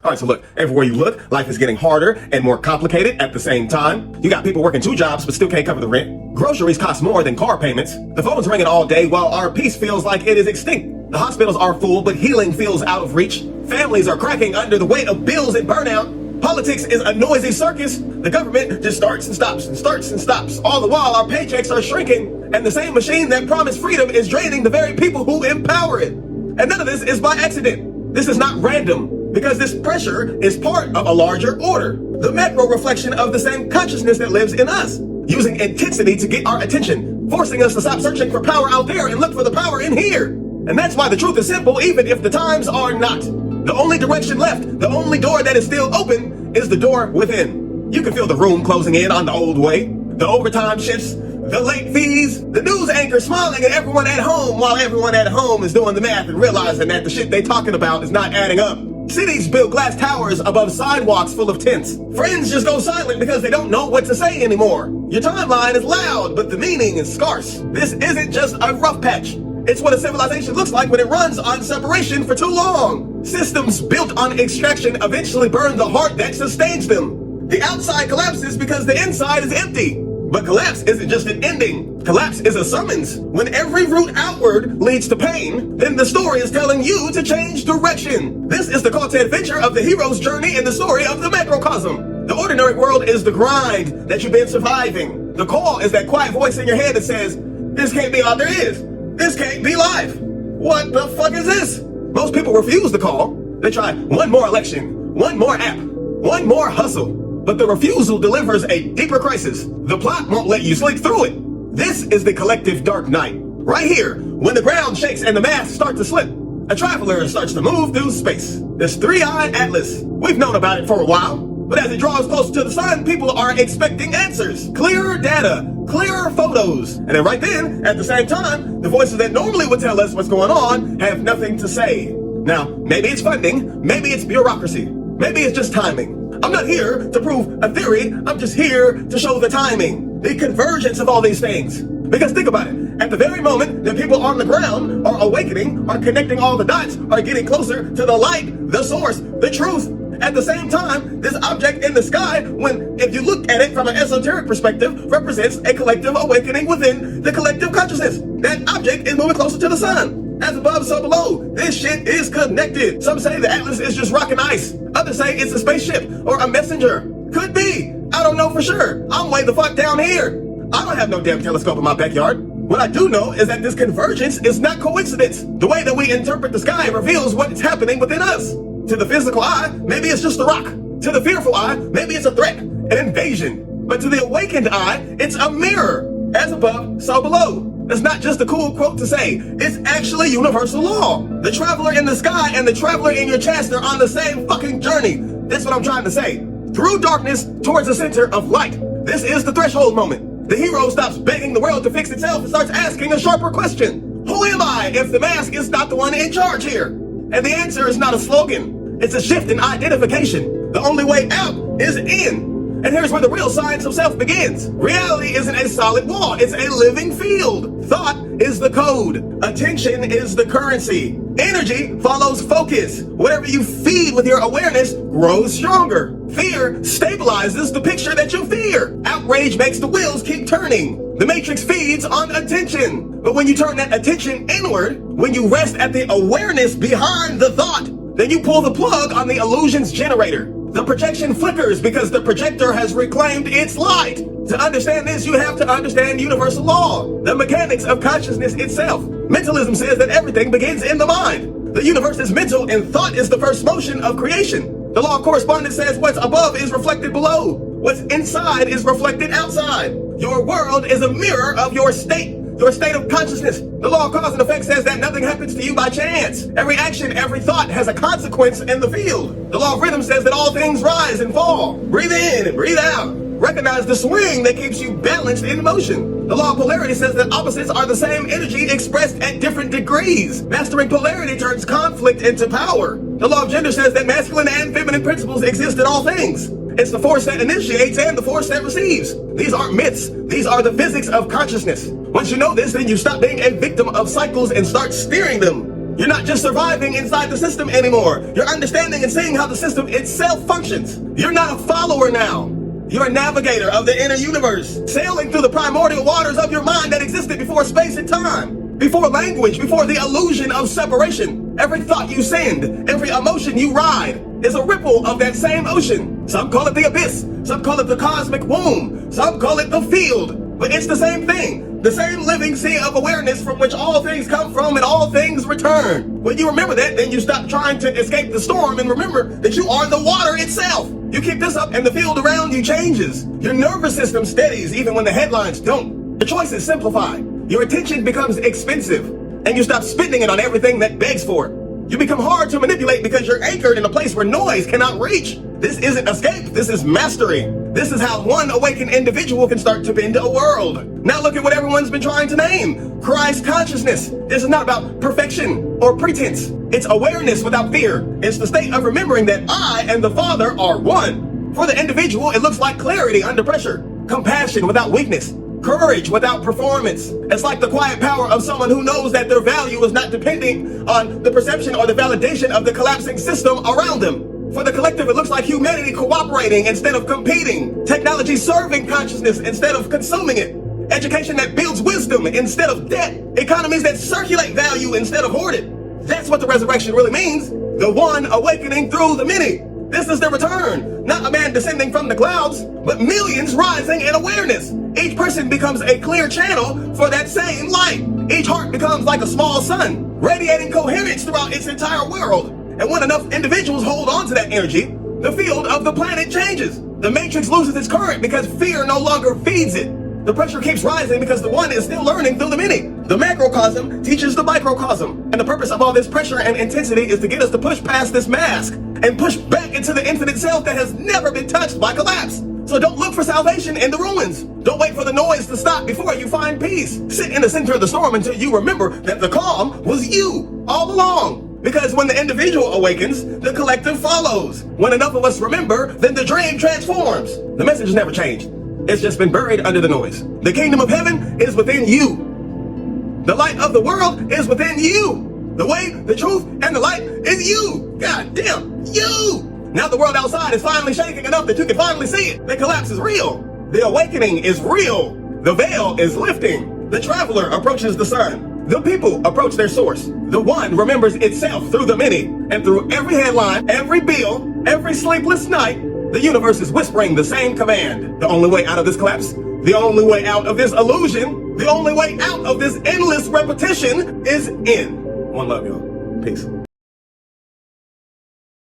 All right, so look, everywhere you look, life is getting harder and more complicated at the same time. You got people working 2 jobs but still can't cover the rent. Groceries cost more than car payments. The phone's ringing all day while our peace feels like it is extinct. The hospitals are full, but healing feels out of reach. Families are cracking under the weight of bills and burnout. Politics is a noisy circus. The government just starts and stops and starts and stops. All the while, our paychecks are shrinking, and the same machine that promised freedom is draining the very people who empower it. And none of this is by accident. This is not random. Because this pressure is part of a larger order, the macro reflection of the same consciousness that lives in us, using intensity to get our attention, forcing us to stop searching for power out there and look for the power in here. And that's why the truth is simple, even if the times are not. The only direction left, the only door that is still open, is the door within. You can feel the room closing in on the old way, the overtime shifts, the late fees, the news anchor smiling at everyone at home while everyone at home is doing the math and realizing that the shit they talking about is not adding up. Cities build glass towers above sidewalks full of tents. Friends just go silent because they don't know what to say anymore. Your timeline is loud, but the meaning is scarce. This isn't just a rough patch. It's what a civilization looks like when it runs on separation for too long. Systems built on extraction eventually burn the heart that sustains them. The outside collapses because the inside is empty. But collapse isn't just an ending. Collapse is a summons. When every route outward leads to pain, then the story is telling you to change direction. This is the call to adventure of the hero's journey in the story of the macrocosm. The ordinary world is the grind that you've been surviving. The call is that quiet voice in your head that says, this can't be all there is. This can't be life. What the fuck is this? Most people refuse the call. They try one more election, one more app, one more hustle. But the refusal delivers a deeper crisis. The plot won't let you sleep through it. This is the collective dark night. Right here, when the ground shakes and the masks start to slip, a traveler starts to move through space. This three-eyed atlas. We've known about it for a while, but as it draws closer to the sun, people are expecting answers. Clearer data, clearer photos. And then right then, at the same time, the voices that normally would tell us what's going on have nothing to say. Now, maybe it's funding, maybe it's bureaucracy, maybe it's just timing. I'm not here to prove a theory, I'm just here to show the timing, the convergence of all these things. Because think about it, at the very moment that people on the ground are awakening, are connecting all the dots, are getting closer to the light, the source, the truth. At the same time, this object in the sky, when, if you look at it from an esoteric perspective, represents a collective awakening within the collective consciousness. That object is moving closer to the sun. As above, so below. This shit is connected. Some say the Atlas is just rock and ice. Others say it's a spaceship or a messenger. Could be. I don't know for sure. I'm way the fuck down here. I don't have no damn telescope in my backyard. What I do know is that this convergence is not coincidence. The way that we interpret the sky reveals what's happening within us. To the physical eye, maybe it's just a rock. To the fearful eye, maybe it's a threat, an invasion. But to the awakened eye, it's a mirror. As above, so below. That's not just a cool quote to say. It's actually universal law. The traveler in the sky and the traveler in your chest are on the same fucking journey. That's what I'm trying to say. Through darkness towards the center of light. This is the threshold moment. The hero stops begging the world to fix itself and starts asking a sharper question. Who am I if the mask is not the one in charge here? And the answer is not a slogan. It's a shift in identification. The only way out is in. And here's where the real science of self begins. Reality isn't a solid wall, it's a living field. Thought is the code. Attention is the currency. Energy follows focus. Whatever you feed with your awareness grows stronger. Fear stabilizes the picture that you fear. Outrage makes the wheels keep turning. The matrix feeds on attention. But when you turn that attention inward, when you rest at the awareness behind the thought, then you pull the plug on the illusion's generator. The projection flickers because the projector has reclaimed its light. To understand this, you have to understand universal law, the mechanics of consciousness itself. Mentalism says that everything begins in the mind. The universe is mental and thought is the first motion of creation. The law of correspondence says what's above is reflected below. What's inside is reflected outside. Your world is a mirror of your state of consciousness. The law of cause and effect says that nothing happens to you by chance. Every action, every thought has a consequence in the field. The law of rhythm says that all things rise and fall. Breathe in and breathe out. Recognize the swing that keeps you balanced in motion. The law of polarity says that opposites are the same energy expressed at different degrees. Mastering polarity turns conflict into power. The law of gender says that masculine and feminine principles exist in all things. It's the force that initiates and the force that receives. These aren't myths. These are the physics of consciousness. Once you know this, then you stop being a victim of cycles and start steering them. You're not just surviving inside the system anymore. You're understanding and seeing how the system itself functions. You're not a follower now. You're a navigator of the inner universe, sailing through the primordial waters of your mind that existed before space and time, before language, before the illusion of separation. Every thought you send, every emotion you ride is a ripple of that same ocean. Some call it the abyss, some call it the cosmic womb, some call it the field, but it's the same thing. The same living sea of awareness from which all things come from and all things return. When you remember that, then you stop trying to escape the storm and remember that you are the water itself. You keep this up and the field around you changes. Your nervous system steadies even when the headlines don't. The choices simplify. Your attention becomes expensive and you stop spending it on everything that begs for it. You become hard to manipulate because you're anchored in a place where noise cannot reach. This isn't escape, this is mastery. This is how one awakened individual can start to bend a world. Now look at what everyone's been trying to name. Christ consciousness. This is not about perfection or pretense. It's awareness without fear. It's the state of remembering that I and the Father are one. For the individual, it looks like clarity under pressure, compassion without weakness, courage without performance. It's like the quiet power of someone who knows that their value is not depending on the perception or the validation of the collapsing system around them. For the collective, it looks like humanity cooperating instead of competing. Technology serving consciousness instead of consuming it. Education that builds wisdom instead of debt. Economies that circulate value instead of hoard it. That's what the resurrection really means. The one awakening through the many. This is the return. Not a man descending from the clouds, but millions rising in awareness. Each person becomes a clear channel for that same light. Each heart becomes like a small sun, radiating coherence throughout its entire world. And when enough individuals hold on to that energy, the field of the planet changes. The matrix loses its current because fear no longer feeds it. The pressure keeps rising because the one is still learning through the many. The macrocosm teaches the microcosm. And the purpose of all this pressure and intensity is to get us to push past this mask and push back into the infinite self that has never been touched by collapse. So don't look for salvation in the ruins. Don't wait for the noise to stop before you find peace. Sit in the center of the storm until you remember that the calm was you all along. Because when the individual awakens, the collective follows. When enough of us remember, then the dream transforms. The message has never changed. It's just been buried under the noise. The kingdom of heaven is within you. The light of the world is within you. The way, the truth, and the light is you. God damn, you. Now the world outside is finally shaking enough that you can finally see it. The collapse is real. The awakening is real. The veil is lifting. The traveler approaches the sun. The people approach their source. The one remembers itself through the many. And through every headline, every bill, every sleepless night, the universe is whispering the same command. The only way out of this collapse, the only way out of this illusion, the only way out of this endless repetition is in. One love, y'all. Peace.